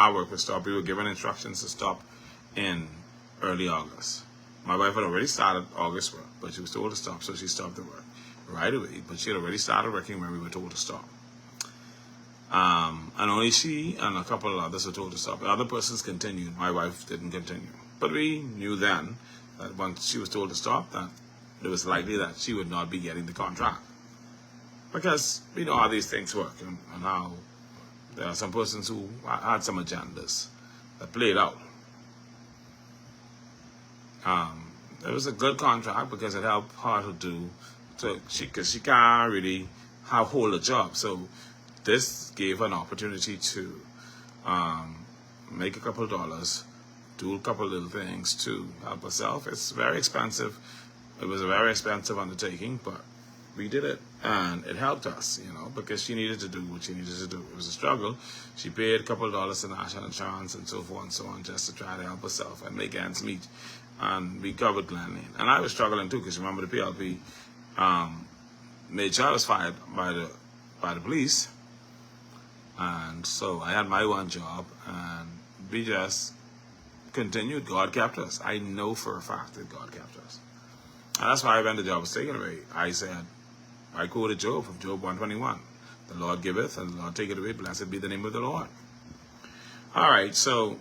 our work would stop. We were given instructions to stop in early August. My wife had already started August work, but she was told to stop, so she stopped the work right away. But she had already started working when we were told to stop. And only she and a couple of others were told to stop. The other persons continued. My wife didn't continue. But we knew then that once she was told to stop, that it was likely that she would not be getting the contract. Because we know how these things work and how there are some persons who had some agendas that played out. It was a good contract because it helped her to do, because she can't really hold a job. So this gave her an opportunity to make a couple of dollars, do a couple of little things to help herself. It's very expensive. It was a very expensive undertaking, but we did it, and it helped us, because she needed to do what she needed to do. It was a struggle. She paid a couple of dollars to national insurance and so forth and so on, just to try to help herself and make ends meet. And we covered Glen Lane. And I was struggling too, because remember the PLP made sure I was fired by the police. And so I had my one job, and we just continued. God kept us. I know for a fact that God kept us. And that's why when the job was taken away, I quoted Job from Job 121. The Lord giveth, and the Lord taketh away. Blessed be the name of the Lord. All right, so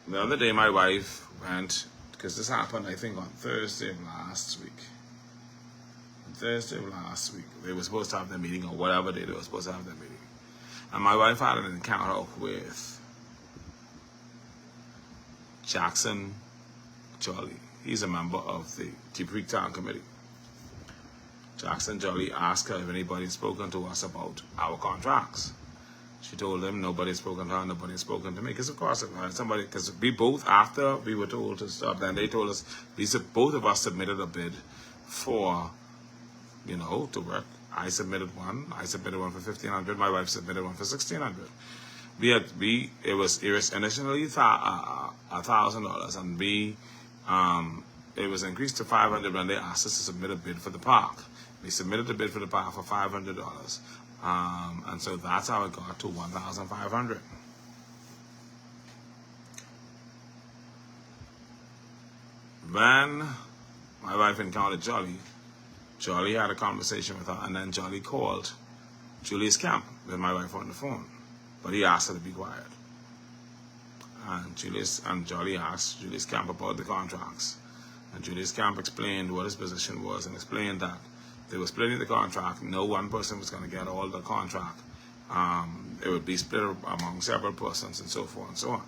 the other day my wife went, because this happened, I think, on Thursday of last week. On Thursday of last week, they were supposed to have their meeting, or whatever day they were supposed to have their meeting. And my wife had an encounter with Jackson Jolly. He's a member of the Deep Town Committee. Jackson Jolly asked her if anybody had spoken to us about our contracts. She told him nobody had spoken to her, nobody had spoken to me. Because of course, somebody, because we both, after we were told to stop, then they told us, both of us submitted a bid for, to work. I submitted one for $1,500. My wife submitted one for $1,600. It was initially $1,000, and it was increased to $500 when they asked us to submit a bid for the park. We submitted the bid for the park for $500, and so that's how it got to $1,500. When my wife encountered Jolly had a conversation with her, and then Jolly called Julius Kemp with my wife on the phone, but he asked her to be quiet. And Jolly asked Julius Kemp about the contracts, and Julius Kemp explained what his position was, and explained that they were splitting the contract. No one person was going to get all the contract. It would be split among several persons, and so forth and so on.